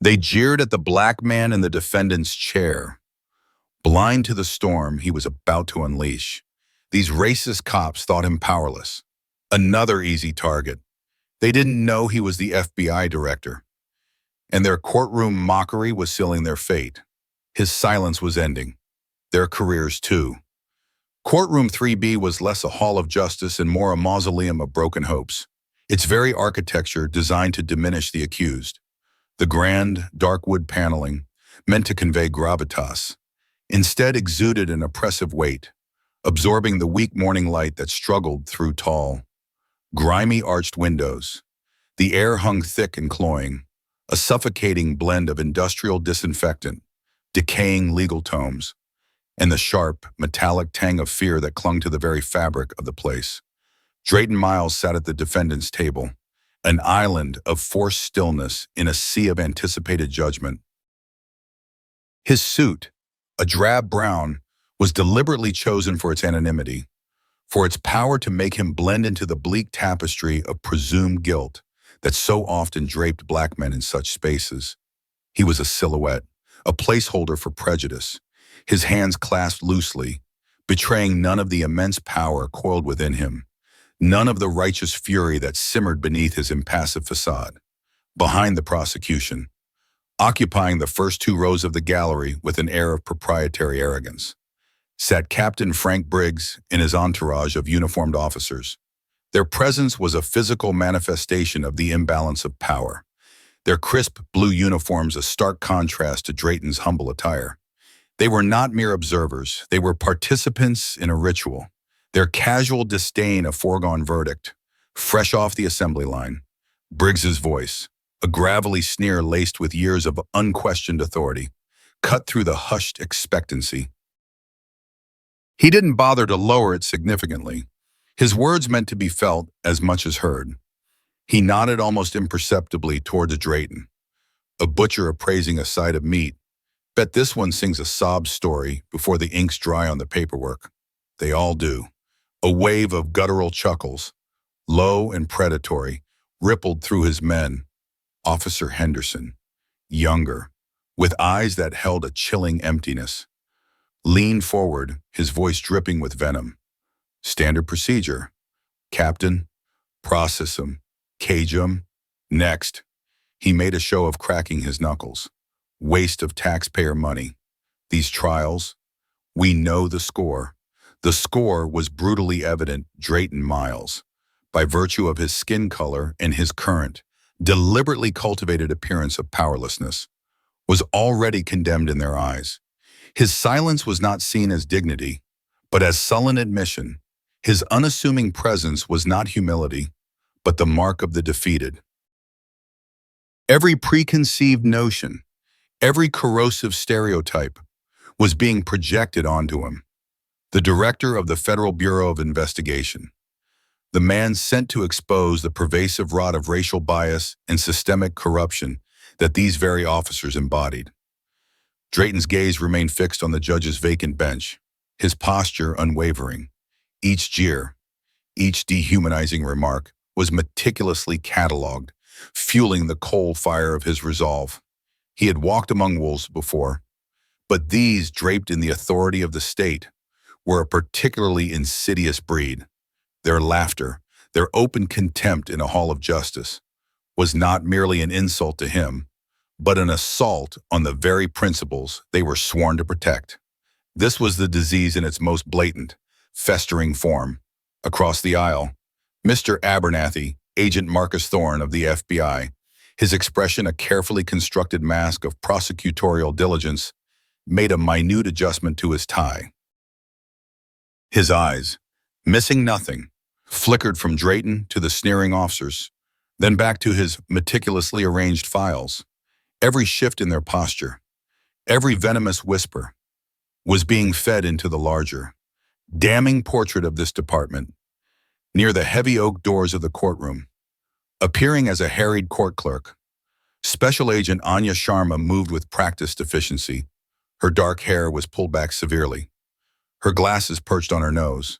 They jeered at the black man in the defendant's chair, blind to the storm he was about to unleash. These racist cops thought him powerless. Another easy target. They didn't know he was the FBI director, and their courtroom mockery was sealing their fate. His silence was ending. Their careers, too. Courtroom 3B was less a hall of justice and more a mausoleum of broken hopes. Its very architecture designed to diminish the accused. The grand, dark wood paneling, meant to convey gravitas, instead exuded an oppressive weight, absorbing the weak morning light that struggled through tall, grimy arched windows. The air hung thick and cloying, a suffocating blend of industrial disinfectant, decaying legal tomes, and the sharp, metallic tang of fear that clung to the very fabric of the place. Drayton Miles sat at the defendant's table, an island of forced stillness in a sea of anticipated judgment. His suit, a drab brown, was deliberately chosen for its anonymity, for its power to make him blend into the bleak tapestry of presumed guilt that so often draped black men in such spaces. He was a silhouette, a placeholder for prejudice, his hands clasped loosely, betraying none of the immense power coiled within him, none of the righteous fury that simmered beneath his impassive facade. Behind the prosecution, occupying the first two rows of the gallery with an air of proprietary arrogance, sat Captain Frank Briggs and his entourage of uniformed officers. Their presence was a physical manifestation of the imbalance of power, their crisp blue uniforms a stark contrast to Drayton's humble attire. They were not mere observers, they were participants in a ritual, their casual disdain a foregone verdict. Fresh off the assembly line, Briggs's voice, a gravelly sneer laced with years of unquestioned authority, cut through the hushed expectancy. He didn't bother to lower it significantly. His words meant to be felt as much as heard. He nodded almost imperceptibly towards Drayton, a butcher appraising a side of meat. Bet this one sings a sob story before the ink's dry on the paperwork. They all do. A wave of guttural chuckles, low and predatory, rippled through his men. Officer Henderson, younger, with eyes that held a chilling emptiness, leaned forward, his voice dripping with venom. Standard procedure. Captain, process him, cage him. Next. He made a show of cracking his knuckles. Waste of taxpayer money. These trials, we know the score. The score was brutally evident. Drayton Miles, by virtue of his skin color and his current, deliberately cultivated appearance of powerlessness, was already condemned in their eyes. His silence was not seen as dignity, but as sullen admission. His unassuming presence was not humility, but the mark of the defeated. Every preconceived notion, every corrosive stereotype was being projected onto him. The director of the Federal Bureau of Investigation, the man sent to expose the pervasive rot of racial bias and systemic corruption that these very officers embodied. Drayton's gaze remained fixed on the judge's vacant bench, his posture unwavering. Each jeer, each dehumanizing remark was meticulously catalogued, fueling the coal fire of his resolve. He had walked among wolves before, but these, draped in the authority of the state, were a particularly insidious breed. Their laughter, their open contempt in a hall of justice, was not merely an insult to him, but an assault on the very principles they were sworn to protect. This was the disease in its most blatant, festering form. Across the aisle, Mr. Abernathy, Agent Marcus Thorne of the FBI, his expression a carefully constructed mask of prosecutorial diligence, made a minute adjustment to his tie. His eyes, missing nothing, flickered from Drayton to the sneering officers, then back to his meticulously arranged files. Every shift in their posture, every venomous whisper, was being fed into the larger, damning portrait of this department. Near the heavy oak doors of the courtroom, appearing as a harried court clerk, Special Agent Anya Sharma moved with practiced efficiency. Her dark hair was pulled back severely, her glasses perched on her nose,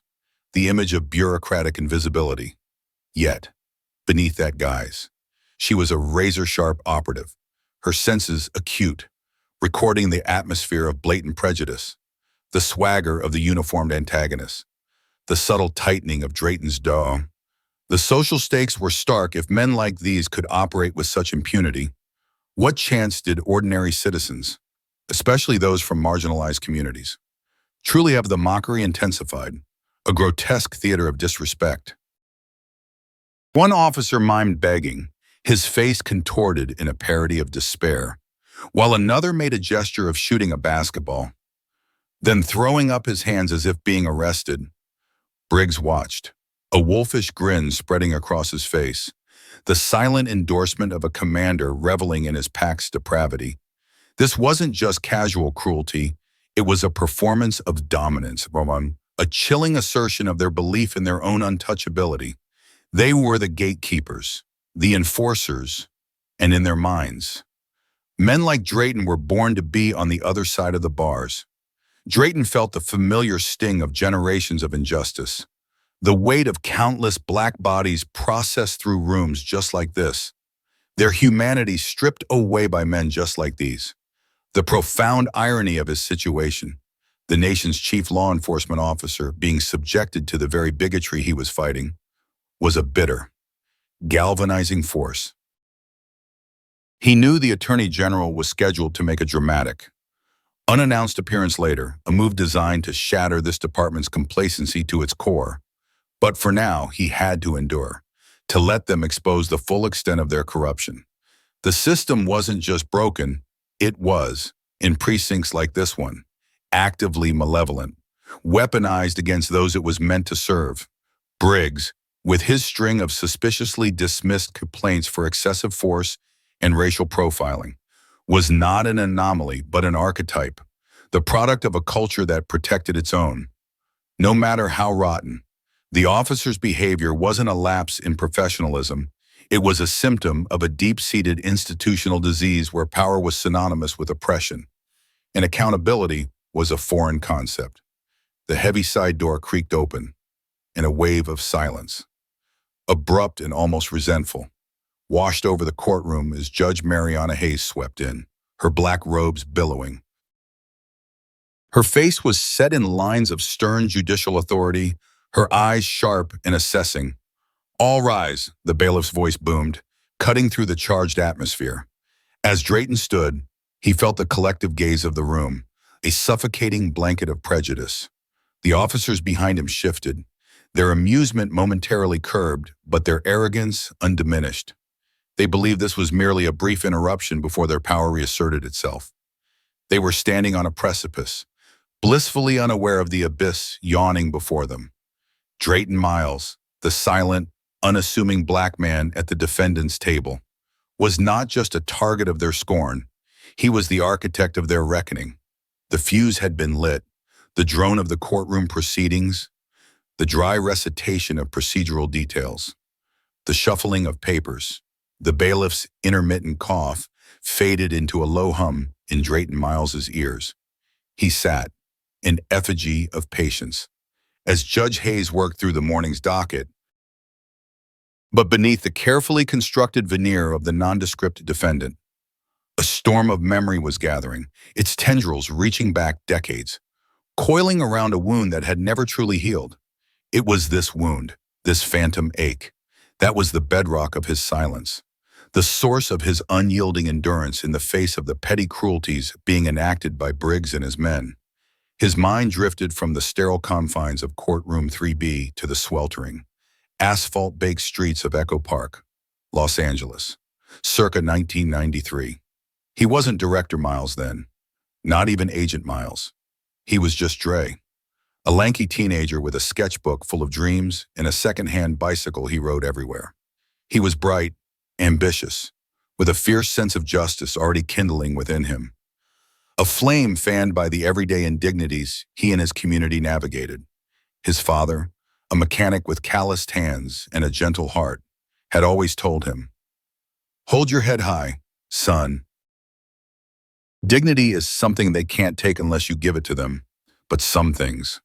the image of bureaucratic invisibility. Yet, beneath that guise, she was a razor-sharp operative, her senses acute, recording the atmosphere of blatant prejudice, the swagger of the uniformed antagonist, the subtle tightening of Drayton's jaw. The social stakes were stark. If men like these could operate with such impunity, what chance did ordinary citizens, especially those from marginalized communities, truly have? The mockery intensified, a grotesque theater of disrespect. One officer mimed begging, his face contorted in a parody of despair, while another made a gesture of shooting a basketball, then throwing up his hands as if being arrested. Briggs watched, a wolfish grin spreading across his face, the silent endorsement of a commander reveling in his pack's depravity. This wasn't just casual cruelty, it was a performance of dominance, a chilling assertion of their belief in their own untouchability. They were the gatekeepers, the enforcers, and in their minds, men like Drayton were born to be on the other side of the bars. Drayton felt the familiar sting of generations of injustice, the weight of countless black bodies processed through rooms just like this, their humanity stripped away by men just like these. The profound irony of his situation, the nation's chief law enforcement officer being subjected to the very bigotry he was fighting, was a bitter, galvanizing force. He knew the Attorney General was scheduled to make a dramatic, unannounced appearance later, a move designed to shatter this department's complacency to its core. But for now, he had to endure, to let them expose the full extent of their corruption. The system wasn't just broken, it was, in precincts like this one, actively malevolent, weaponized against those it was meant to serve. Briggs, with his string of suspiciously dismissed complaints for excessive force and racial profiling, was not an anomaly but an archetype, the product of a culture that protected its own. No matter how rotten, the officer's behavior wasn't a lapse in professionalism. It was a symptom of a deep-seated institutional disease where power was synonymous with oppression, and accountability was a foreign concept. The heavy side door creaked open, and a wave of silence, abrupt and almost resentful, washed over the courtroom as Judge Mariana Hayes swept in, her black robes billowing. Her face was set in lines of stern judicial authority, her eyes sharp and assessing. "All rise," the bailiff's voice boomed, cutting through the charged atmosphere. As Drayton stood, he felt the collective gaze of the room, a suffocating blanket of prejudice. The officers behind him shifted, their amusement momentarily curbed, but their arrogance undiminished. They believed this was merely a brief interruption before their power reasserted itself. They were standing on a precipice, blissfully unaware of the abyss yawning before them. Drayton Miles, the silent, unassuming black man at the defendant's table, was not just a target of their scorn. He was the architect of their reckoning. The fuse had been lit, the drone of the courtroom proceedings, the dry recitation of procedural details, the shuffling of papers. The bailiff's intermittent cough faded into a low hum in Drayton Miles's ears. He sat, an effigy of patience, as Judge Hayes worked through the morning's docket. But beneath the carefully constructed veneer of the nondescript defendant, a storm of memory was gathering, its tendrils reaching back decades, coiling around a wound that had never truly healed. It was this wound, this phantom ache, that was the bedrock of his silence, the source of his unyielding endurance in the face of the petty cruelties being enacted by Briggs and his men. His mind drifted from the sterile confines of courtroom 3B to the sweltering, asphalt-baked streets of Echo Park, Los Angeles, circa 1993. He wasn't Director Miles then, not even Agent Miles. He was just Dre, a lanky teenager with a sketchbook full of dreams and a second-hand bicycle he rode everywhere. He was bright, ambitious, with a fierce sense of justice already kindling within him. A flame fanned by the everyday indignities he and his community navigated. His father, a mechanic with calloused hands and a gentle heart, had always told him, "Hold your head high, son. Dignity is something they can't take unless you give it to them, but some things,"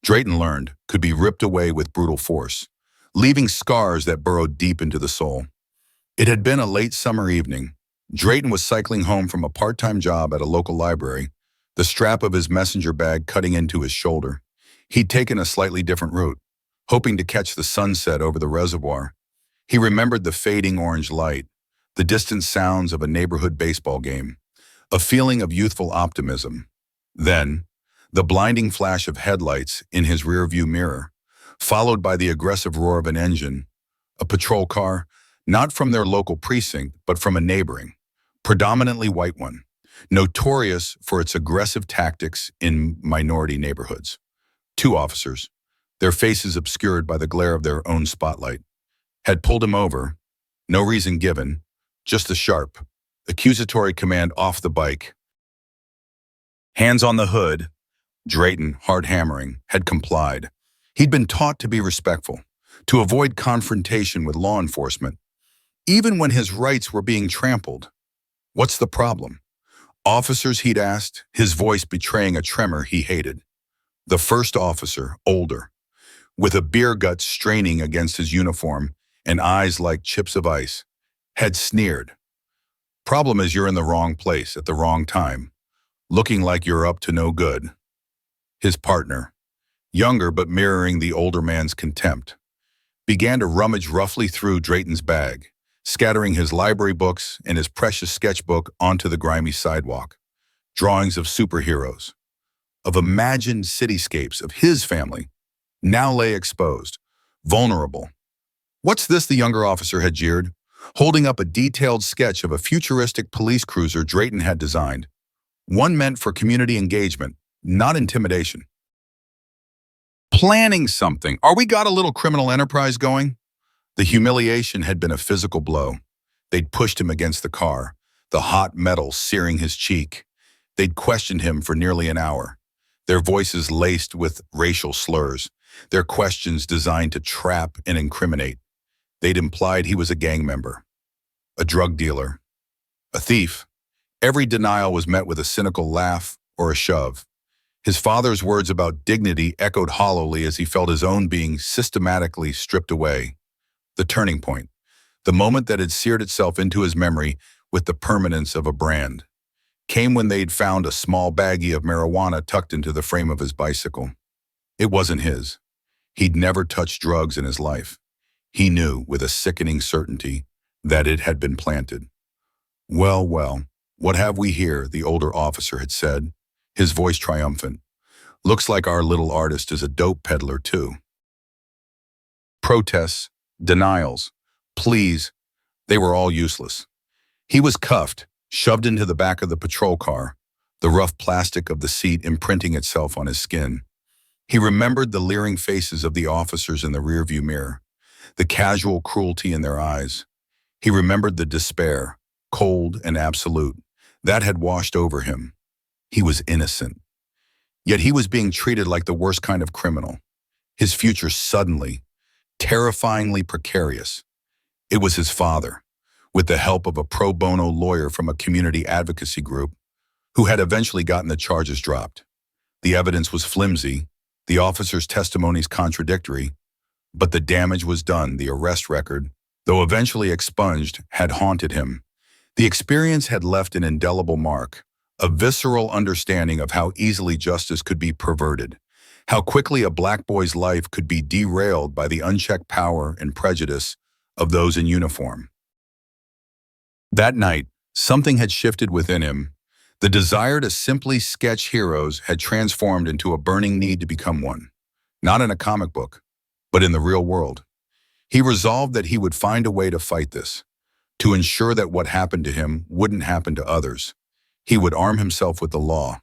Drayton learned, could be ripped away with brutal force, leaving scars that burrowed deep into the soul. It had been a late summer evening, Drayton was cycling home from a part-time job at a local library, the strap of his messenger bag cutting into his shoulder. He'd taken a slightly different route, hoping to catch the sunset over the reservoir. He remembered the fading orange light, the distant sounds of a neighborhood baseball game, a feeling of youthful optimism. Then, the blinding flash of headlights in his rearview mirror, followed by the aggressive roar of an engine, a patrol car, not from their local precinct, but from a neighboring, predominantly white one, notorious for its aggressive tactics in minority neighborhoods. Two officers, their faces obscured by the glare of their own spotlight, had pulled him over, no reason given, just a sharp, accusatory command off the bike. Hands on the hood, Drayton, hard hammering, had complied. He'd been taught to be respectful, to avoid confrontation with law enforcement, even when his rights were being trampled. What's the problem? Officers, he'd asked, his voice betraying a tremor he hated. The first officer, older, with a beer gut straining against his uniform and eyes like chips of ice, had sneered. Problem is you're in the wrong place at the wrong time, looking like you're up to no good. His partner, younger but mirroring the older man's contempt, began to rummage roughly through Drayton's bag, scattering his library books and his precious sketchbook onto the grimy sidewalk. Drawings of superheroes, of imagined cityscapes of his family, now lay exposed, vulnerable. What's this, the younger officer had jeered, holding up a detailed sketch of a futuristic police cruiser Drayton had designed, one meant for community engagement, not intimidation. Planning something. Are we got a little criminal enterprise going? The humiliation had been a physical blow. They'd pushed him against the car, the hot metal searing his cheek. They'd questioned him for nearly an hour, their voices laced with racial slurs, their questions designed to trap and incriminate. They'd implied he was a gang member, a drug dealer, a thief. Every denial was met with a cynical laugh or a shove. His father's words about dignity echoed hollowly as he felt his own being systematically stripped away. The turning point, the moment that had seared itself into his memory with the permanence of a brand, came when they'd found a small baggie of marijuana tucked into the frame of his bicycle. It wasn't his. He'd never touched drugs in his life. He knew with a sickening certainty that it had been planted. Well, well, what have we here, the older officer had said, his voice triumphant. Looks like our little artist is a dope peddler too. Protests, denials, pleas, they were all useless. He was cuffed, shoved into the back of the patrol car, the rough plastic of the seat imprinting itself on his skin. He remembered the leering faces of the officers in the rearview mirror, the casual cruelty in their eyes. He remembered the despair, cold and absolute, that had washed over him. He was innocent. Yet he was being treated like the worst kind of criminal. His future suddenly, terrifyingly precarious. It was his father, with the help of a pro bono lawyer from a community advocacy group, who had eventually gotten the charges dropped. The evidence was flimsy, the officers' testimonies contradictory, but the damage was done. The arrest record, though eventually expunged, had haunted him. The experience had left an indelible mark, a visceral understanding of how easily justice could be perverted, how quickly a black boy's life could be derailed by the unchecked power and prejudice of those in uniform. That night, something had shifted within him. The desire to simply sketch heroes had transformed into a burning need to become one, not in a comic book, but in the real world. He resolved that he would find a way to fight this, to ensure that what happened to him wouldn't happen to others. He would arm himself with the law,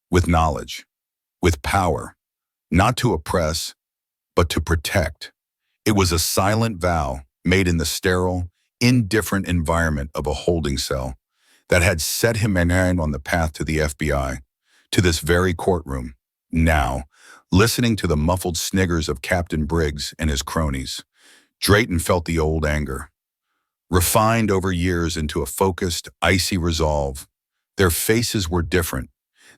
with knowledge, with power, not to oppress, but to protect. It was a silent vow made in the sterile, indifferent environment of a holding cell that had set him on the path to the FBI, to this very courtroom. Now, listening to the muffled sniggers of Captain Briggs and his cronies, Drayton felt the old anger, refined over years into a focused, icy resolve. Their faces were different,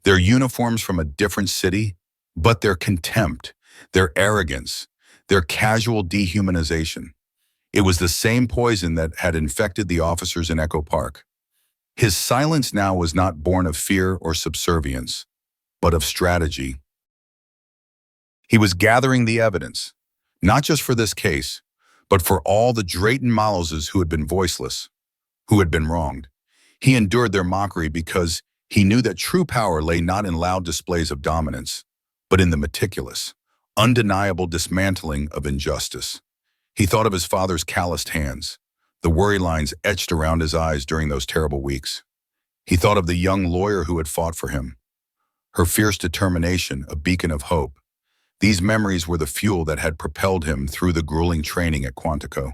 their uniforms from a different city, but their contempt, their arrogance, their casual dehumanization. It was the same poison that had infected the officers in Echo Park. His silence now was not born of fear or subservience, but of strategy. He was gathering the evidence, not just for this case, but for all the Drayton Miles's who had been voiceless, who had been wronged. He endured their mockery because he knew that true power lay not in loud displays of dominance, but in the meticulous, undeniable dismantling of injustice. He thought of his father's calloused hands, the worry lines etched around his eyes during those terrible weeks. He thought of the young lawyer who had fought for him, her fierce determination, a beacon of hope. These memories were the fuel that had propelled him through the grueling training at Quantico,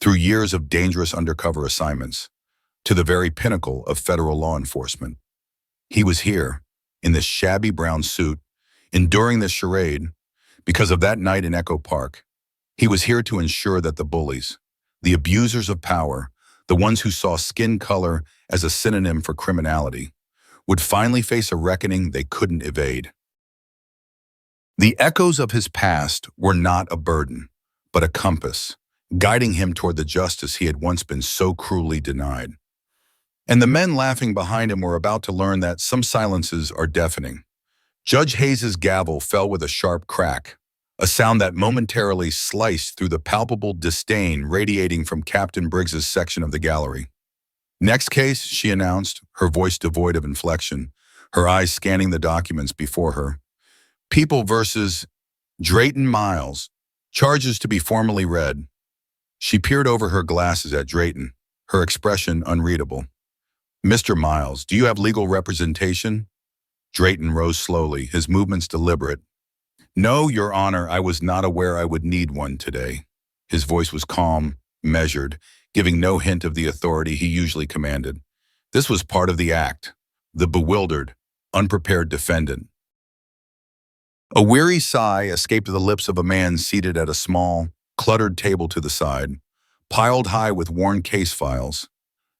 through years of dangerous undercover assignments, to the very pinnacle of federal law enforcement. He was here, in this shabby brown suit, enduring this charade, because of that night in Echo Park. He was here to ensure that the bullies, the abusers of power, the ones who saw skin color as a synonym for criminality, would finally face a reckoning they couldn't evade. The echoes of his past were not a burden, but a compass, guiding him toward the justice he had once been so cruelly denied. And the men laughing behind him were about to learn that some silences are deafening. Judge Hayes's gavel fell with a sharp crack, a sound that momentarily sliced through the palpable disdain radiating from Captain Briggs's section of the gallery. "Next case," she announced, her voice devoid of inflection, her eyes scanning the documents before her. "People versus Drayton Miles. Charges to be formally read." She peered over her glasses at Drayton, her expression unreadable. "Mr. Miles, do you have legal representation?" Drayton rose slowly, his movements deliberate. "No, Your Honor, I was not aware I would need one today." His voice was calm, measured, giving no hint of the authority he usually commanded. This was part of the act, the bewildered, unprepared defendant. A weary sigh escaped the lips of a man seated at a small, cluttered table to the side, piled high with worn case files.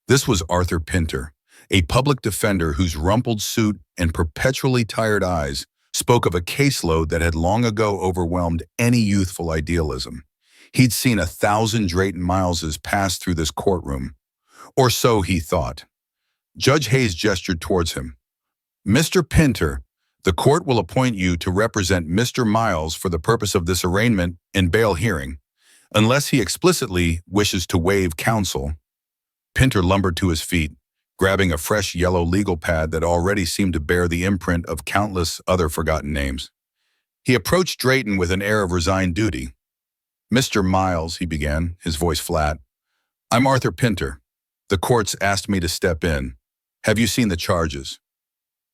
This was Arthur Pinter, a public defender whose rumpled suit and perpetually tired eyes spoke of a caseload that had long ago overwhelmed any youthful idealism. He'd seen 1,000 Drayton Mileses pass through this courtroom, or so he thought. Judge Hayes gestured towards him. "Mr. Pinter, the court will appoint you to represent Mr. Miles for the purpose of this arraignment and bail hearing, unless he explicitly wishes to waive counsel." Pinter lumbered to his feet, grabbing a fresh yellow legal pad that already seemed to bear the imprint of countless other forgotten names. He approached Drayton with an air of resigned duty. "Mr. Miles," he began, his voice flat, "I'm Arthur Pinter. The court's asked me to step in. Have you seen the charges?"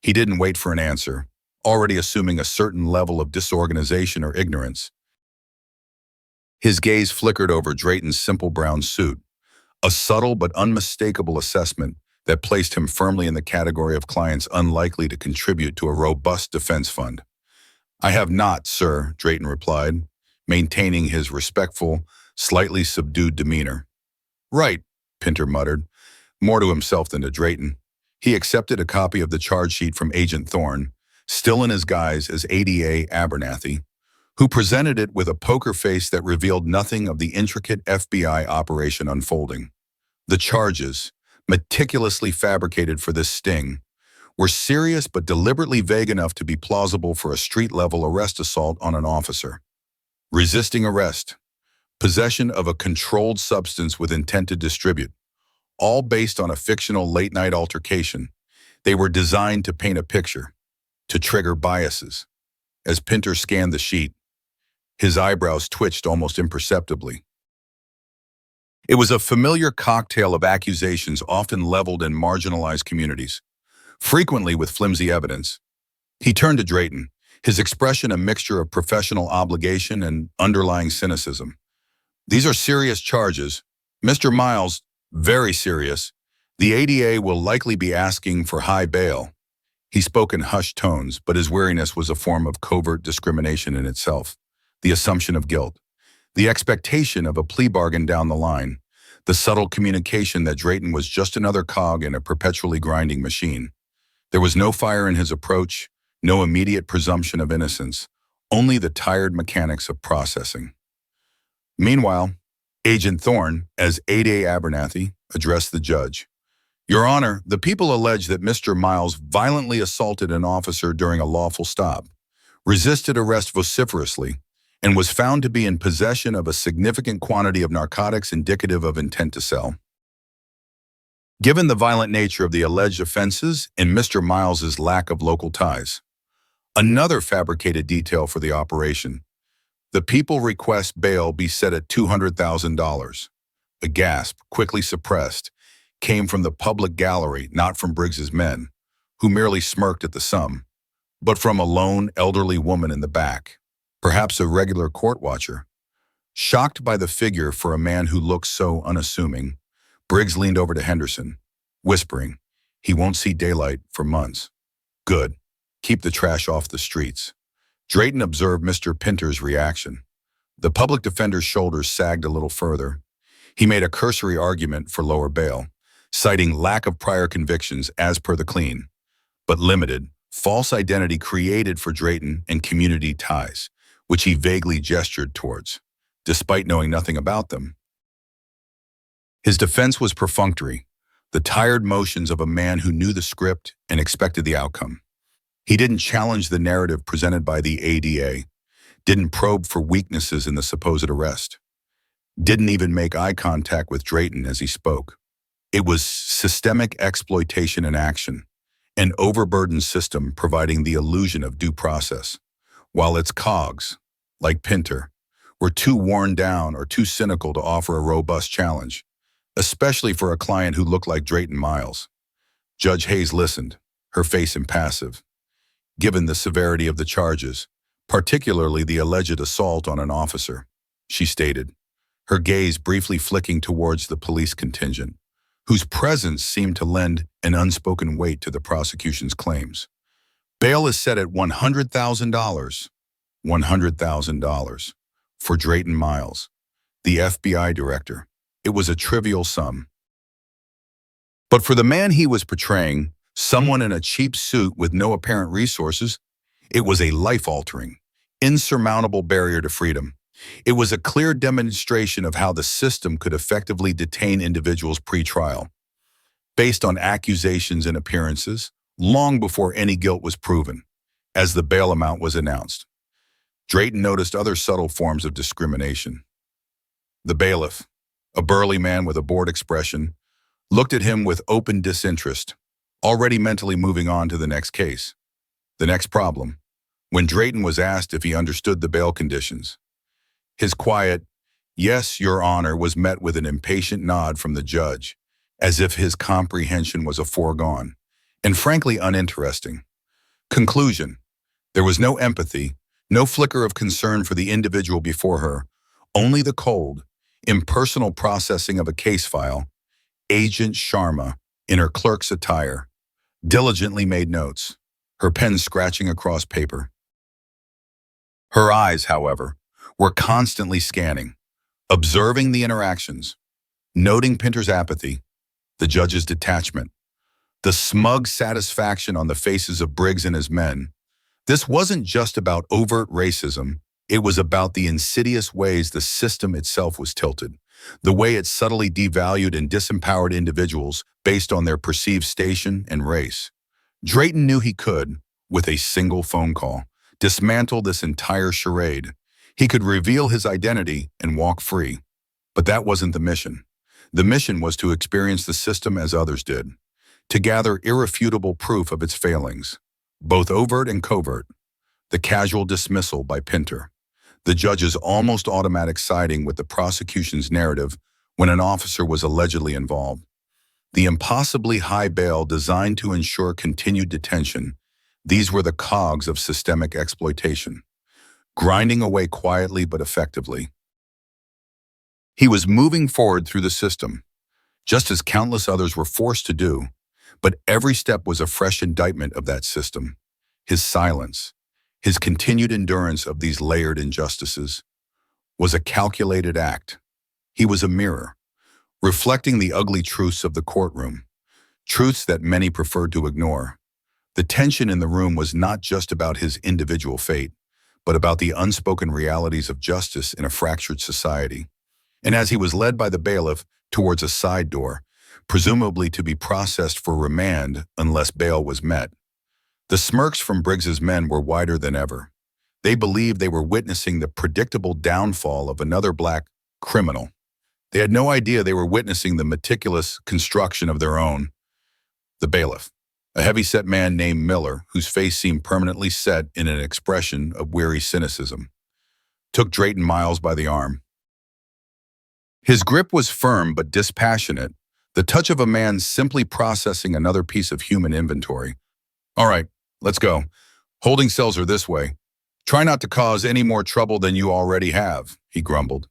He didn't wait for an answer, already assuming a certain level of disorganization or ignorance. His gaze flickered over Drayton's simple brown suit, a subtle but unmistakable assessment that placed him firmly in the category of clients unlikely to contribute to a robust defense fund. "I have not, sir," Drayton replied, maintaining his respectful, slightly subdued demeanor. "Right," Pinter muttered, more to himself than to Drayton. He accepted a copy of the charge sheet from Agent Thorne, still in his guise as ADA Abernathy, who presented it with a poker face that revealed nothing of the intricate FBI operation unfolding. The charges, meticulously fabricated for this sting, were serious but deliberately vague enough to be plausible for a street-level arrest assault on an officer. Resisting arrest, possession of a controlled substance with intent to distribute, all based on a fictional late-night altercation. They were designed to paint a picture, to trigger biases. As Pinter scanned the sheet, his eyebrows twitched almost imperceptibly. It was a familiar cocktail of accusations often leveled in marginalized communities, frequently with flimsy evidence. He turned to Drayton, his expression a mixture of professional obligation and underlying cynicism. "These are serious charges. Mr. Miles, very serious. The ADA will likely be asking for high bail." He spoke in hushed tones, but his weariness was a form of covert discrimination in itself. The assumption of guilt, the expectation of a plea bargain down the line, the subtle communication that Drayton was just another cog in a perpetually grinding machine. There was no fire in his approach, no immediate presumption of innocence, only the tired mechanics of processing. Meanwhile, Agent Thorne, as ADA Abernathy, addressed the judge. Your Honor, the people allege that Mr. Miles violently assaulted an officer during a lawful stop, resisted arrest vociferously, and was found to be in possession of a significant quantity of narcotics indicative of intent to sell. Given the violent nature of the alleged offenses and Mr. Miles's lack of local ties, another fabricated detail for the operation, the people request bail be set at $200,000. A gasp, quickly suppressed, came from the public gallery, not from Briggs's men, who merely smirked at the sum, but from a lone, elderly woman in the back, perhaps a regular court watcher. Shocked by the figure for a man who looked so unassuming, Briggs leaned over to Henderson, whispering, "He won't see daylight for months." "Good. Keep the trash off the streets." Drayton observed Mr. Pinter's reaction. The public defender's shoulders sagged a little further. He made a cursory argument for lower bail, citing lack of prior convictions as per the clean, but limited, false identity created for Drayton and community ties, which he vaguely gestured towards, despite knowing nothing about them. His defense was perfunctory, the tired motions of a man who knew the script and expected the outcome. He didn't challenge the narrative presented by the ADA, didn't probe for weaknesses in the supposed arrest, didn't even make eye contact with Drayton as he spoke. It was systemic exploitation in action, an overburdened system providing the illusion of due process, while its cogs, like Pinter, were too worn down or too cynical to offer a robust challenge, especially for a client who looked like Drayton Miles. Judge Hayes listened, her face impassive. Given the severity of the charges, particularly the alleged assault on an officer, she stated, her gaze briefly flicking towards the police contingent, whose presence seemed to lend an unspoken weight to the prosecution's claims. Bail is set at $100,000. $100,000 for Drayton Miles, the FBI director. It was a trivial sum. But for the man he was portraying, someone in a cheap suit with no apparent resources, it was a life-altering, insurmountable barrier to freedom. It was a clear demonstration of how the system could effectively detain individuals pre-trial, based on accusations and appearances, long before any guilt was proven, as the bail amount was announced. Drayton noticed other subtle forms of discrimination. The bailiff, a burly man with a bored expression, looked at him with open disinterest, already mentally moving on to the next case, the next problem, when Drayton was asked if he understood the bail conditions. His quiet, "Yes, Your Honor," was met with an impatient nod from the judge, as if his comprehension was a foregone, and frankly uninteresting. Conclusion: there was no empathy, no flicker of concern for the individual before her, only the cold, impersonal processing of a case file. Agent Sharma, in her clerk's attire, diligently made notes, her pen scratching across paper. Her eyes, however, were constantly scanning, observing the interactions, noting Pinter's apathy, the judge's detachment, the smug satisfaction on the faces of Briggs and his men. This wasn't just about overt racism, it was about the insidious ways the system itself was tilted, the way it subtly devalued and disempowered individuals based on their perceived station and race. Drayton knew he could, with a single phone call, dismantle this entire charade. He could reveal his identity and walk free. But that wasn't the mission. The mission was to experience the system as others did, to gather irrefutable proof of its failings, both overt and covert. The casual dismissal by Pinter, the judge's almost automatic siding with the prosecution's narrative when an officer was allegedly involved, the impossibly high bail designed to ensure continued detention. These were the cogs of systemic exploitation, grinding away quietly but effectively. He was moving forward through the system, just as countless others were forced to do, but every step was a fresh indictment of that system. His silence, his continued endurance of these layered injustices, was a calculated act. He was a mirror, reflecting the ugly truths of the courtroom, truths that many preferred to ignore. The tension in the room was not just about his individual fate, but about the unspoken realities of justice in a fractured society. And as he was led by the bailiff towards a side door, presumably to be processed for remand unless bail was met. The smirks from Briggs's men were wider than ever. They believed they were witnessing the predictable downfall of another black criminal. They had no idea they were witnessing the meticulous construction of their own. The bailiff, a heavy-set man named Miller, whose face seemed permanently set in an expression of weary cynicism, took Drayton Miles by the arm. His grip was firm but dispassionate, the touch of a man simply processing another piece of human inventory. "All right, let's go. Holding cells are this way. Try not to cause any more trouble than you already have," he grumbled,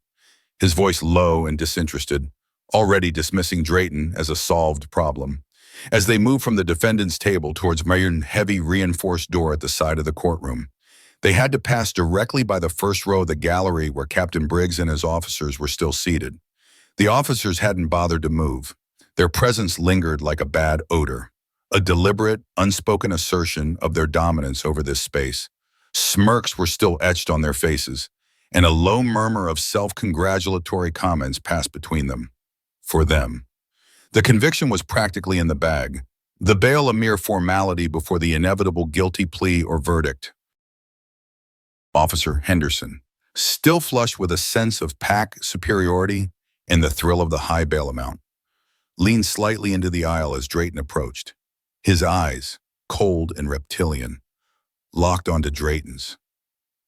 his voice low and disinterested, already dismissing Drayton as a solved problem. As they moved from the defendant's table towards a heavy reinforced door at the side of the courtroom, they had to pass directly by the first row of the gallery where Captain Briggs and his officers were still seated. The officers hadn't bothered to move. Their presence lingered like a bad odor, a deliberate, unspoken assertion of their dominance over this space. Smirks were still etched on their faces, and a low murmur of self-congratulatory comments passed between them. For them. The conviction was practically in the bag, the bail a mere formality before the inevitable guilty plea or verdict. Officer Henderson, still flushed with a sense of pack superiority and the thrill of the high bail amount, leaned slightly into the aisle as Drayton approached. His eyes, cold and reptilian, locked onto Drayton's.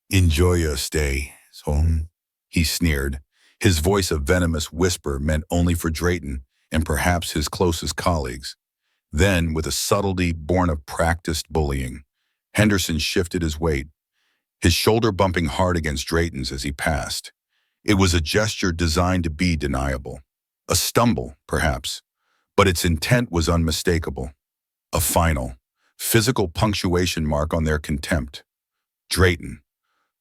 "Enjoy your stay, home," he sneered, his voice a venomous whisper meant only for Drayton and perhaps his closest colleagues. Then, with a subtlety born of practiced bullying, Henderson shifted his weight, his shoulder bumping hard against Drayton's as he passed. It was a gesture designed to be deniable. A stumble, perhaps, but its intent was unmistakable. A final, physical punctuation mark on their contempt. Drayton,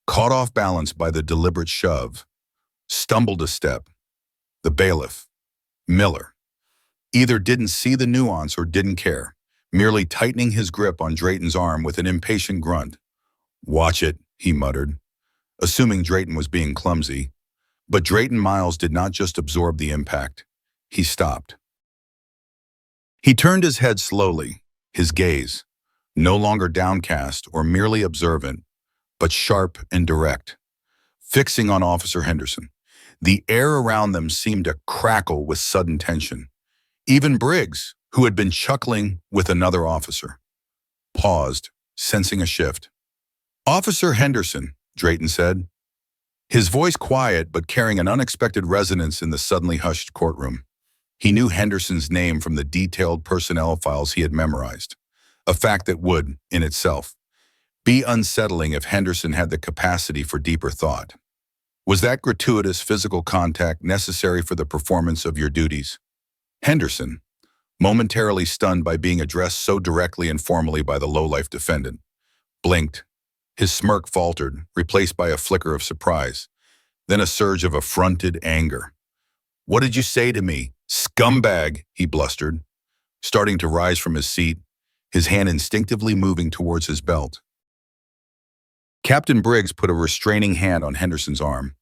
caught off balance by the deliberate shove, stumbled a step. The bailiff, Miller, either didn't see the nuance or didn't care, merely tightening his grip on Drayton's arm with an impatient grunt. "Watch it," he muttered, assuming Drayton was being clumsy. But Drayton Miles did not just absorb the impact. He stopped. He turned his head slowly, his gaze, no longer downcast or merely observant, but sharp and direct, fixing on Officer Henderson. The air around them seemed to crackle with sudden tension. Even Briggs, who had been chuckling with another officer, paused, sensing a shift. "Officer Henderson," Drayton said, his voice quiet but carrying an unexpected resonance in the suddenly hushed courtroom. He knew Henderson's name from the detailed personnel files he had memorized, a fact that would, in itself, be unsettling if Henderson had the capacity for deeper thought. Was that gratuitous physical contact necessary for the performance of your duties? Henderson, momentarily stunned by being addressed so directly and formally by the lowlife defendant, blinked. His smirk faltered, replaced by a flicker of surprise, then a surge of affronted anger. "What did you say to me, scumbag?" he blustered, starting to rise from his seat, his hand instinctively moving towards his belt. Captain Briggs put a restraining hand on Henderson's arm.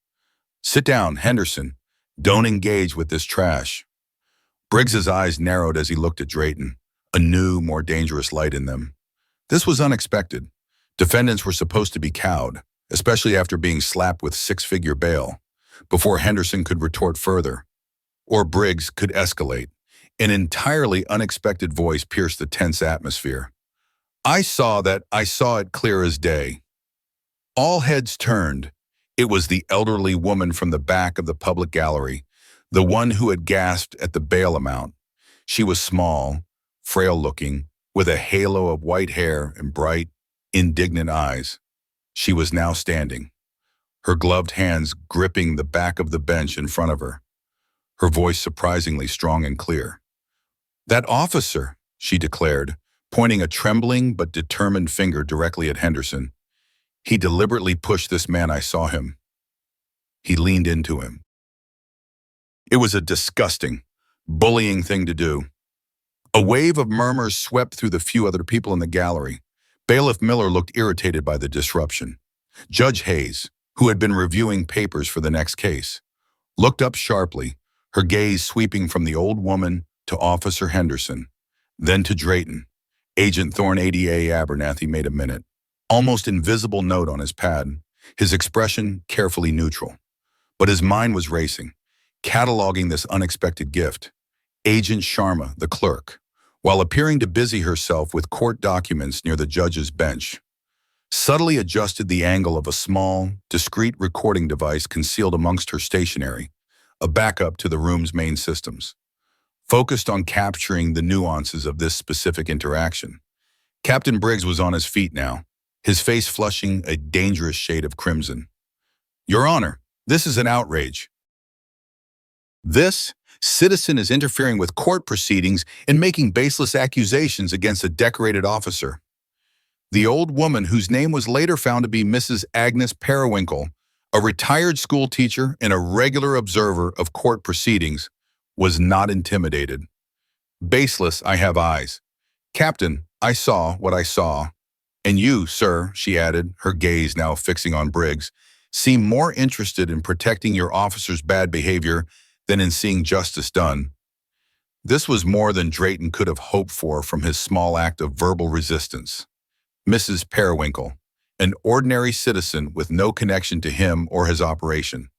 "Sit down, Henderson. Don't engage with this trash." Briggs's eyes narrowed as he looked at Drayton, a new, more dangerous light in them. This was unexpected. Defendants were supposed to be cowed, especially after being slapped with six-figure bail, before Henderson could retort further, or Briggs could escalate. An entirely unexpected voice pierced the tense atmosphere. I saw it clear as day." All heads turned. It was the elderly woman from the back of the public gallery, the one who had gasped at the bail amount. She was small, frail-looking, with a halo of white hair and bright, indignant eyes. She was now standing, her gloved hands gripping the back of the bench in front of her, her voice surprisingly strong and clear. "That officer," she declared, pointing a trembling but determined finger directly at Henderson. "He deliberately pushed this man. I saw him." He leaned into him. It was a disgusting, bullying thing to do. A wave of murmurs swept through the few other people in the gallery. Bailiff Miller looked irritated by the disruption. Judge Hayes, who had been reviewing papers for the next case, looked up sharply, her gaze sweeping from the old woman to Officer Henderson, then to Drayton. Agent Thorne ADA Abernathy made a minute. Almost invisible note on his pad, his expression carefully neutral. But his mind was racing, cataloging this unexpected gift. Agent Sharma, the clerk, while appearing to busy herself with court documents near the judge's bench, subtly adjusted the angle of a small, discreet recording device concealed amongst her stationery, a backup to the room's main systems. Focused on capturing the nuances of this specific interaction. Captain Briggs was on his feet now, his face flushing a dangerous shade of crimson. "Your Honor, this is an outrage. This citizen is interfering with court proceedings and making baseless accusations against a decorated officer." The old woman, whose name was later found to be Mrs. Agnes Periwinkle, a retired school teacher and a regular observer of court proceedings, was not intimidated. "Baseless, I have eyes. Captain, I saw what I saw. And you, sir," she added, her gaze now fixing on Briggs, "seem more interested in protecting your officer's bad behavior than in seeing justice done." This was more than Drayton could have hoped for from his small act of verbal resistance. Mrs. Periwinkle, an ordinary citizen with no connection to him or his operation,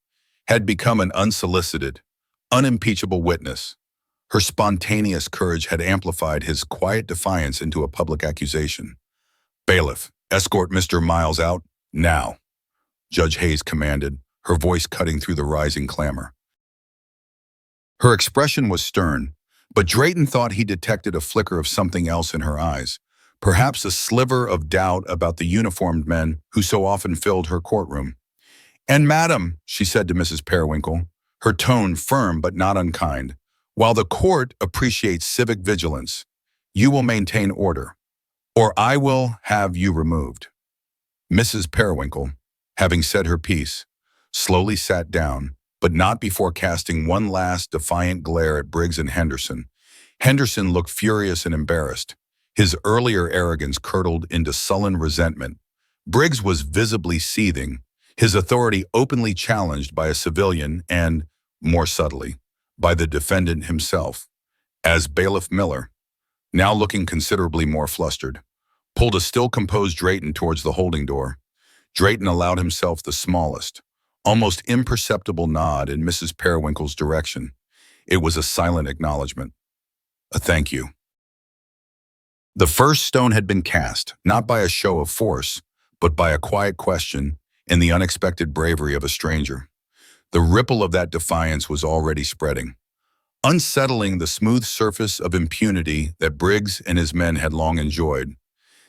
had become an unsolicited, unimpeachable witness. Her spontaneous courage had amplified his quiet defiance into a public accusation. "Bailiff, escort Mr. Miles out, now," Judge Hayes commanded, her voice cutting through the rising clamor. Her expression was stern, but Drayton thought he detected a flicker of something else in her eyes, perhaps a sliver of doubt about the uniformed men who so often filled her courtroom. "And madam," she said to Mrs. Periwinkle, her tone firm but not unkind, "while the court appreciates civic vigilance, you will maintain order, or I will have you removed." Mrs. Periwinkle, having said her piece, slowly sat down, but not before casting one last defiant glare at Briggs and Henderson. Henderson looked furious and embarrassed, his earlier arrogance curdled into sullen resentment. Briggs was visibly seething, his authority openly challenged by a civilian and, more subtly, by the defendant himself. As Bailiff Miller, now looking considerably more flustered, pulled a still composed Drayton towards the holding door, Drayton allowed himself the smallest, almost imperceptible nod in Mrs. Periwinkle's direction. It was a silent acknowledgement. A thank you. The first stone had been cast, not by a show of force, but by a quiet question and the unexpected bravery of a stranger. The ripple of that defiance was already spreading, unsettling the smooth surface of impunity that Briggs and his men had long enjoyed.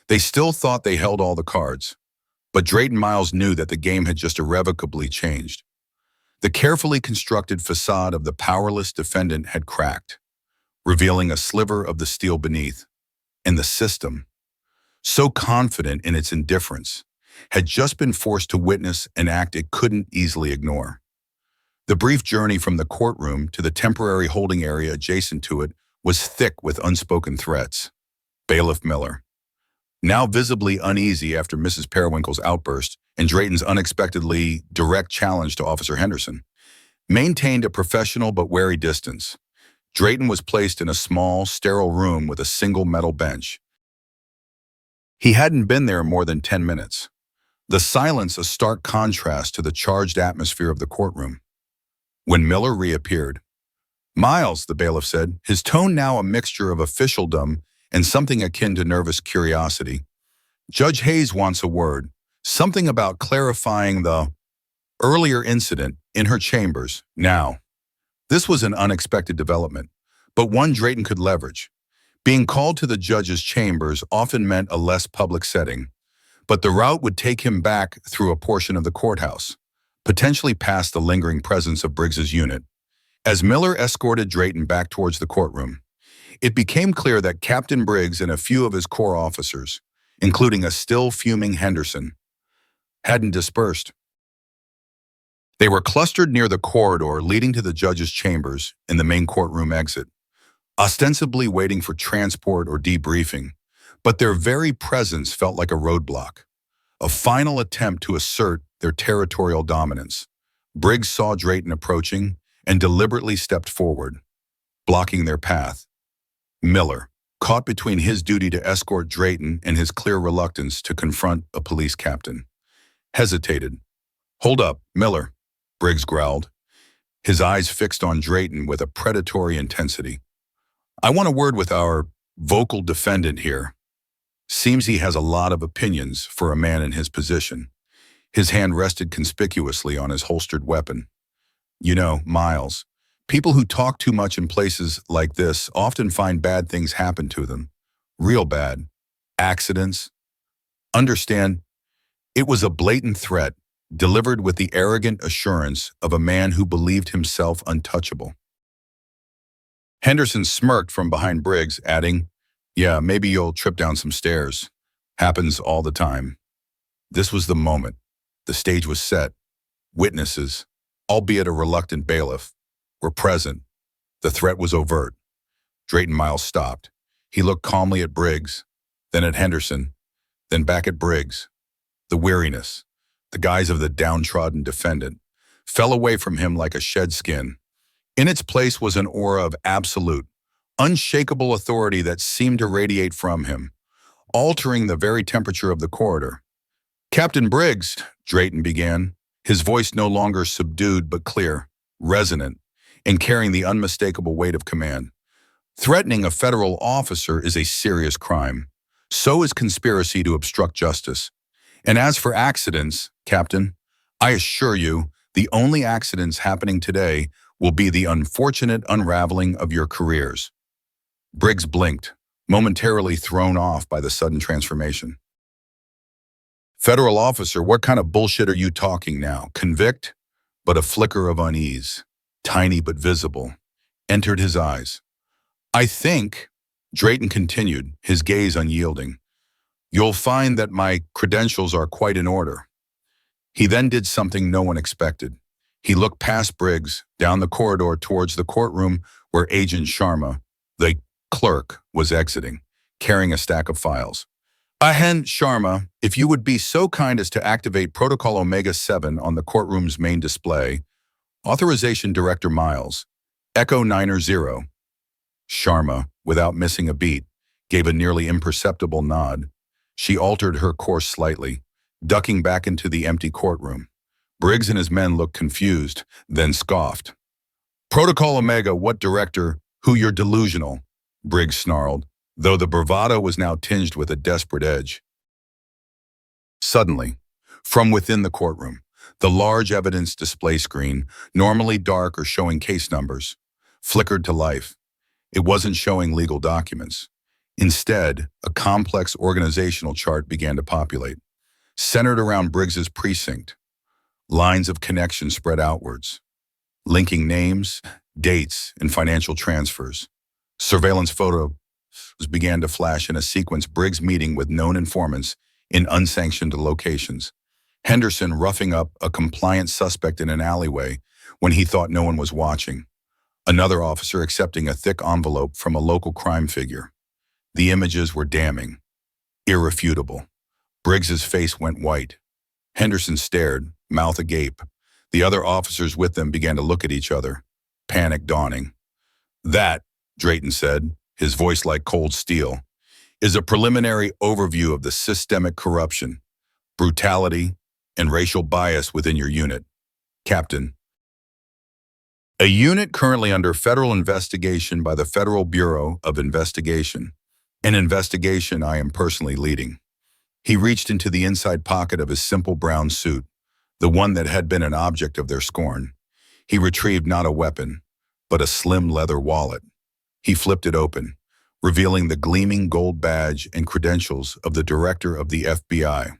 They still thought they held all the cards, but Drayton Miles knew that the game had just irrevocably changed. The carefully constructed facade of the powerless defendant had cracked, revealing a sliver of the steel beneath, and the system, so confident in its indifference, had just been forced to witness an act it couldn't easily ignore. The brief journey from the courtroom to the temporary holding area adjacent to it was thick with unspoken threats. Bailiff Miller, now visibly uneasy after Mrs. Periwinkle's outburst and Drayton's unexpectedly direct challenge to Officer Henderson, maintained a professional but wary distance. Drayton was placed in a small, sterile room with a single metal bench. He hadn't been there more than 10 minutes. The silence a stark contrast to the charged atmosphere of the courtroom. When Miller reappeared, "Miles," the bailiff said, his tone now a mixture of officialdom and something akin to nervous curiosity, "Judge Hayes wants a word, something about clarifying the earlier incident in her chambers now." This was an unexpected development, but one Drayton could leverage. Being called to the judge's chambers often meant a less public setting, but the route would take him back through a portion of the courthouse, potentially past the lingering presence of Briggs's unit. As Miller escorted Drayton back towards the courtroom, it became clear that Captain Briggs and a few of his core officers, including a still fuming Henderson, hadn't dispersed. They were clustered near the corridor leading to the judge's chambers in the main courtroom exit, ostensibly waiting for transport or debriefing, but their very presence felt like a roadblock, a final attempt to assert their territorial dominance. Briggs saw Drayton approaching and deliberately stepped forward, blocking their path. Miller, caught between his duty to escort Drayton and his clear reluctance to confront a police captain, hesitated. "Hold up, Miller," Briggs growled, his eyes fixed on Drayton with a predatory intensity. "I want a word with our vocal defendant here. Seems he has a lot of opinions for a man in his position." His hand rested conspicuously on his holstered weapon. "You know, Miles, people who talk too much in places like this often find bad things happen to them. Real bad. Accidents. Understand, it was a blatant threat, delivered with the arrogant assurance of a man who believed himself untouchable." Henderson smirked from behind Briggs, adding, "Yeah, maybe you'll trip down some stairs. Happens all the time." This was the moment. The stage was set. Witnesses, albeit a reluctant bailiff, were present. The threat was overt. Drayton Miles stopped. He looked calmly at Briggs, then at Henderson, then back at Briggs. The weariness, the guise of the downtrodden defendant, fell away from him like a shed skin. In its place was an aura of absolute, unshakable authority that seemed to radiate from him, altering the very temperature of the corridor. "Captain Briggs," Drayton began, his voice no longer subdued but clear, resonant, and carrying the unmistakable weight of command. "Threatening a federal officer is a serious crime. So is conspiracy to obstruct justice. And as for accidents, Captain, I assure you, the only accidents happening today will be the unfortunate unraveling of your careers." Briggs blinked, momentarily thrown off by the sudden transformation. "Federal officer, what kind of bullshit are you talking now? Convict?" But a flicker of unease, tiny but visible, entered his eyes. "I think," Drayton continued, his gaze unyielding, "you'll find that my credentials are quite in order." He then did something no one expected. He looked past Briggs, down the corridor towards the courtroom where Agent Sharma, the clerk, was exiting, carrying a stack of files. "Agent Sharma, if you would be so kind as to activate Protocol Omega-7 on the courtroom's main display. Authorization Director Miles. Echo 9-0. Sharma, without missing a beat, gave a nearly imperceptible nod. She altered her course slightly, ducking back into the empty courtroom. Briggs and his men looked confused, then scoffed. "Protocol Omega, what director? Who you're delusional," Briggs snarled, though the bravado was now tinged with a desperate edge. Suddenly, from within the courtroom, the large evidence display screen, normally dark or showing case numbers, flickered to life. It wasn't showing legal documents. Instead, a complex organizational chart began to populate, centered around Briggs's precinct. Lines of connection spread outwards, linking names, dates, and financial transfers. Surveillance photos began to flash in a sequence: Briggs meeting with known informants in unsanctioned locations, Henderson roughing up a compliant suspect in an alleyway when he thought no one was watching, another officer accepting a thick envelope from a local crime figure. The images were damning, irrefutable. Briggs's face went white. Henderson stared, mouth agape. The other officers with them began to look at each other, panic dawning. "That," Drayton said, his voice like cold steel, "is a preliminary overview of the systemic corruption, brutality, and racial bias within your unit. Captain, a unit currently under federal investigation by the Federal Bureau of Investigation, an investigation I am personally leading." He reached into the inside pocket of his simple brown suit, the one that had been an object of their scorn. He retrieved not a weapon, but a slim leather wallet. He flipped it open, revealing the gleaming gold badge and credentials of the director of the FBI.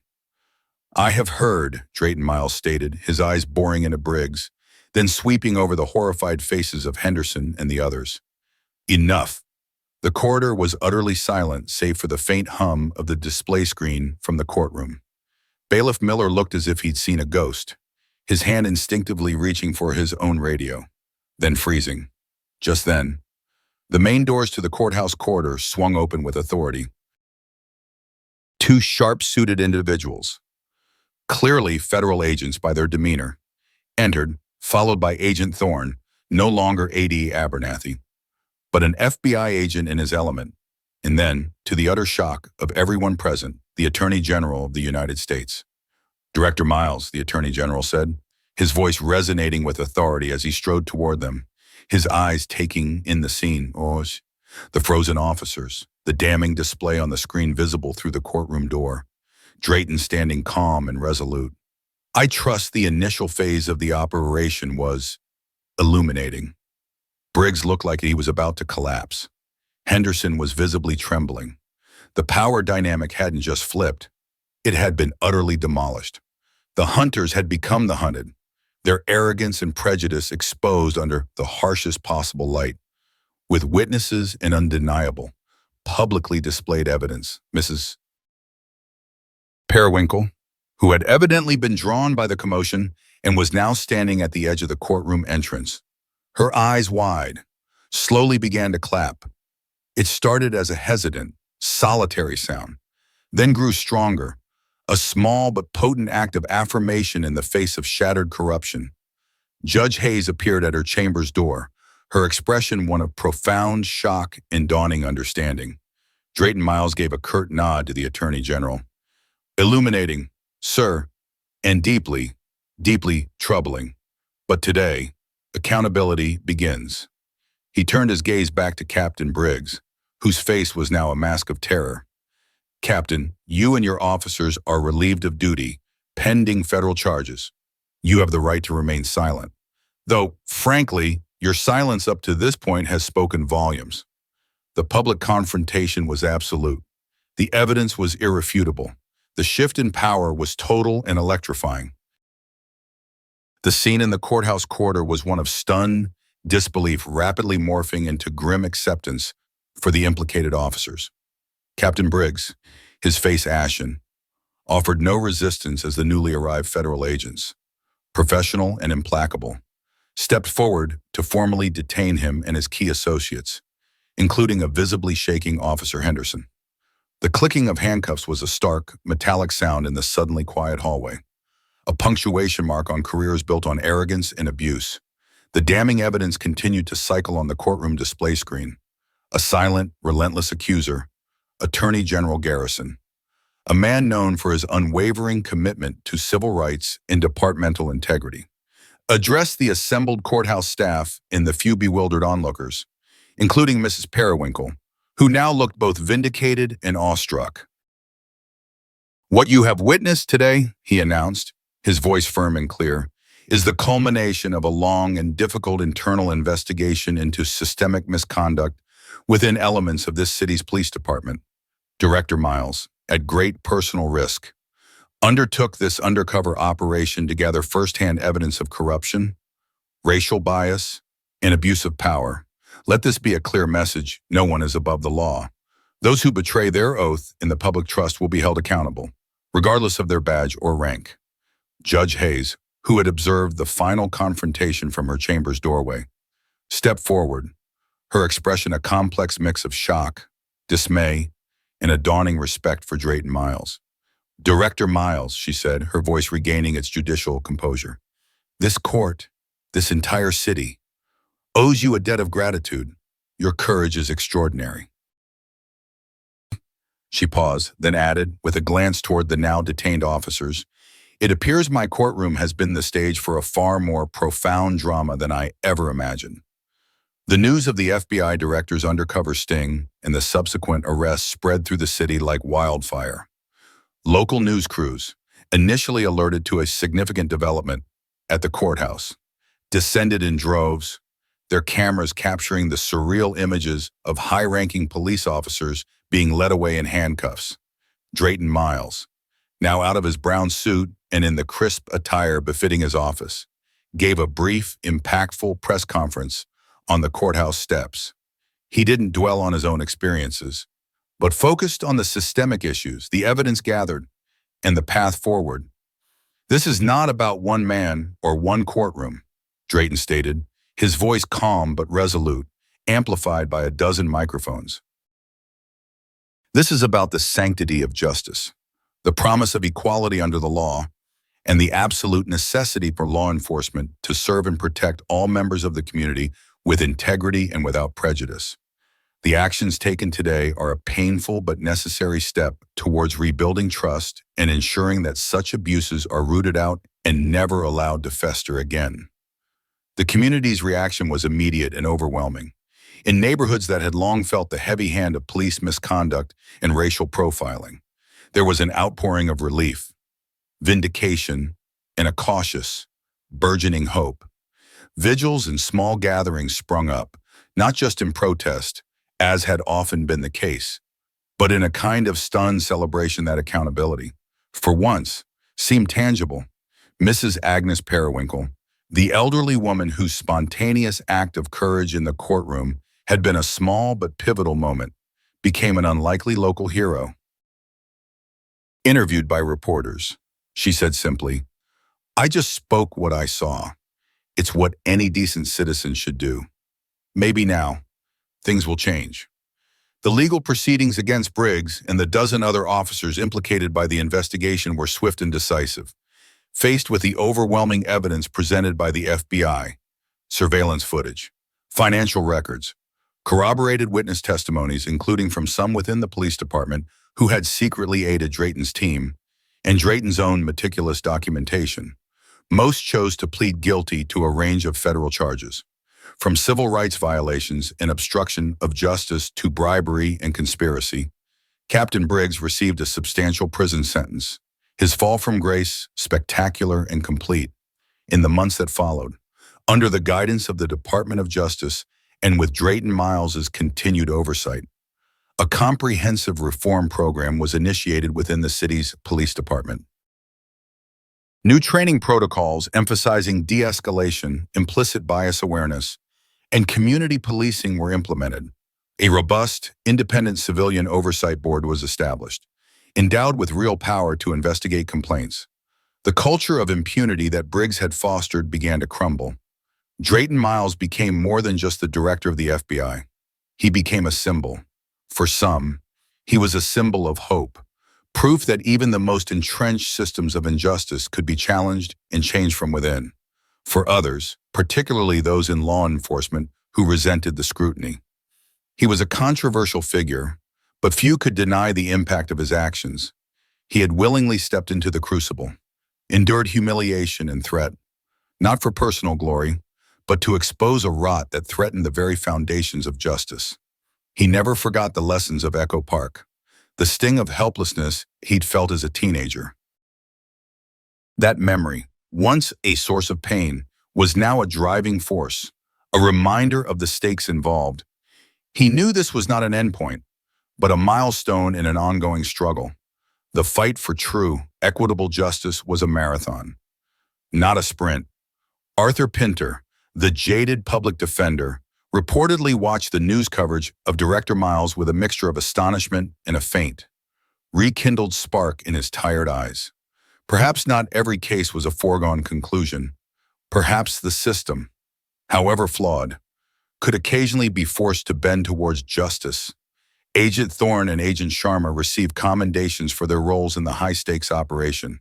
"I have heard," Drayton Miles stated, his eyes boring into Briggs, then sweeping over the horrified faces of Henderson and the others. "Enough." The corridor was utterly silent, save for the faint hum of the display screen from the courtroom. Bailiff Miller looked as if he'd seen a ghost, his hand instinctively reaching for his own radio, then freezing. Just then, the main doors to the courthouse corridor swung open with authority. Two sharp-suited individuals, clearly federal agents by their demeanor, entered, followed by Agent Thorne, no longer A.D. Abernathy. but an FBI agent in his element. And then, to the utter shock of everyone present, the Attorney General of the United States. Director Miles, the Attorney General said, his voice resonating with authority as he strode toward them, his eyes taking in the scene. The frozen officers, the damning display on the screen visible through the courtroom door, Drayton standing calm and resolute. I trust the initial phase of the operation was illuminating. Briggs looked like he was about to collapse. Henderson was visibly trembling. The power dynamic hadn't just flipped, it had been utterly demolished. The hunters had become the hunted, their arrogance and prejudice exposed under the harshest possible light. With witnesses and undeniable, publicly displayed evidence, Mrs. Periwinkle, who had evidently been drawn by the commotion and was now standing at the edge of the courtroom entrance, her eyes wide, slowly began to clap. It started as a hesitant, solitary sound, then grew stronger, a small but potent act of affirmation in the face of shattered corruption. Judge Hayes appeared at her chamber's door, her expression one of profound shock and dawning understanding. Drayton Miles gave a curt nod to the Attorney General. Illuminating, sir, and deeply, deeply troubling. But today, accountability begins. He turned his gaze back to Captain Briggs, whose face was now a mask of terror. Captain, you and your officers are relieved of duty, pending federal charges. You have the right to remain silent. Though, frankly, your silence up to this point has spoken volumes. The public confrontation was absolute. The evidence was irrefutable. The shift in power was total and electrifying. The scene in the courthouse corridor was one of stunned disbelief rapidly morphing into grim acceptance for the implicated officers. Captain Briggs, his face ashen, offered no resistance as the newly arrived federal agents, professional and implacable, stepped forward to formally detain him and his key associates, including a visibly shaking Officer Henderson. The clicking of handcuffs was a stark, metallic sound in the suddenly quiet hallway, a punctuation mark on careers built on arrogance and abuse. The damning evidence continued to cycle on the courtroom display screen. A silent, relentless accuser, Attorney General Garrison, a man known for his unwavering commitment to civil rights and departmental integrity, addressed the assembled courthouse staff and the few bewildered onlookers, including Mrs. Periwinkle, who now looked both vindicated and awestruck. What you have witnessed today, he announced, his voice firm and clear, is the culmination of a long and difficult internal investigation into systemic misconduct within elements of this city's police department. Director Miles, at great personal risk, undertook this undercover operation to gather firsthand evidence of corruption, racial bias, and abuse of power. Let this be a clear message: no one is above the law. Those who betray their oath in the public trust will be held accountable, regardless of their badge or rank. Judge Hayes, who had observed the final confrontation from her chamber's doorway, stepped forward, her expression a complex mix of shock, dismay, and a dawning respect for Drayton Miles. Director Miles, she said, her voice regaining its judicial composure, this court, this entire city, owes you a debt of gratitude. Your courage is extraordinary. She paused, then added, with a glance toward the now detained officers, it appears my courtroom has been the stage for a far more profound drama than I ever imagined. The news of the FBI director's undercover sting and the subsequent arrest spread through the city like wildfire. Local news crews, initially alerted to a significant development at the courthouse, descended in droves, their cameras capturing the surreal images of high-ranking police officers being led away in handcuffs. Drayton Miles, now out of his brown suit and in the crisp attire befitting his office, gave a brief, impactful press conference on the courthouse steps. He didn't dwell on his own experiences, but focused on the systemic issues, the evidence gathered, and the path forward. This is not about one man or one courtroom, Drayton stated, his voice calm but resolute, amplified by a dozen microphones. This is about the sanctity of justice, the promise of equality under the law, and the absolute necessity for law enforcement to serve and protect all members of the community with integrity and without prejudice. The actions taken today are a painful but necessary step towards rebuilding trust and ensuring that such abuses are rooted out and never allowed to fester again. The community's reaction was immediate and overwhelming. In neighborhoods that had long felt the heavy hand of police misconduct and racial profiling, there was an outpouring of relief, vindication, and a cautious, burgeoning hope. Vigils and small gatherings sprung up, not just in protest, as had often been the case, but in a kind of stunned celebration that accountability, for once, seemed tangible. Mrs. Agnes Periwinkle, the elderly woman whose spontaneous act of courage in the courtroom had been a small but pivotal moment, became an unlikely local hero. Interviewed by reporters, she said simply, "I just spoke what I saw. It's what any decent citizen should do. Maybe now, things will change." The legal proceedings against Briggs and the dozen other officers implicated by the investigation were swift and decisive. Faced with the overwhelming evidence presented by the FBI, surveillance footage, financial records, corroborated witness testimonies, including from some within the police department who had secretly aided Drayton's team, and Drayton's own meticulous documentation, most chose to plead guilty to a range of federal charges, from civil rights violations and obstruction of justice to bribery and conspiracy. Captain Briggs received a substantial prison sentence, his fall from grace spectacular and complete. In the months that followed, under the guidance of the Department of Justice and with Drayton Miles's continued oversight, a comprehensive reform program was initiated within the city's police department. New training protocols emphasizing de-escalation, implicit bias awareness, and community policing were implemented. A robust, independent civilian oversight board was established, endowed with real power to investigate complaints. The culture of impunity that Briggs had fostered began to crumble. Drayton Miles became more than just the director of the FBI. He became a symbol. For some, he was a symbol of hope, proof that even the most entrenched systems of injustice could be challenged and changed from within. For others, particularly those in law enforcement who resented the scrutiny, he was a controversial figure, but few could deny the impact of his actions. He had willingly stepped into the crucible, endured humiliation and threat, not for personal glory, but to expose a rot that threatened the very foundations of justice. He never forgot the lessons of Echo Park, the sting of helplessness he'd felt as a teenager. That memory, once a source of pain, was now a driving force, a reminder of the stakes involved. He knew this was not an endpoint, but a milestone in an ongoing struggle. The fight for true, equitable justice was a marathon, not a sprint. Arthur Pinter, the jaded public defender, reportedly watched the news coverage of Director Miles with a mixture of astonishment and a faint, rekindled spark in his tired eyes. Perhaps not every case was a foregone conclusion. Perhaps the system, however flawed, could occasionally be forced to bend towards justice. Agent Thorne and Agent Sharma received commendations for their roles in the high-stakes operation.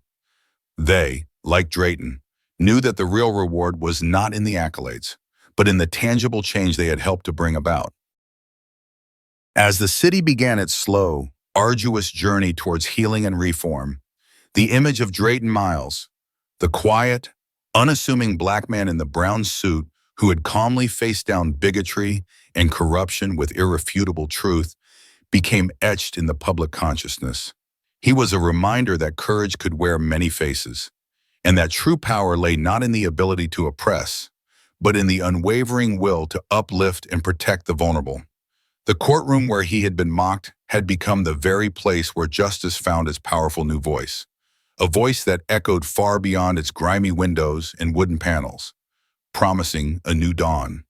They, like Drayton, knew that the real reward was not in the accolades, but in the tangible change they had helped to bring about. As the city began its slow, arduous journey towards healing and reform, the image of Drayton Miles, the quiet, unassuming black man in the brown suit who had calmly faced down bigotry and corruption with irrefutable truth, became etched in the public consciousness. He was a reminder that courage could wear many faces, and that true power lay not in the ability to oppress, but in the unwavering will to uplift and protect the vulnerable. The courtroom where he had been mocked had become the very place where justice found its powerful new voice, a voice that echoed far beyond its grimy windows and wooden panels, promising a new dawn.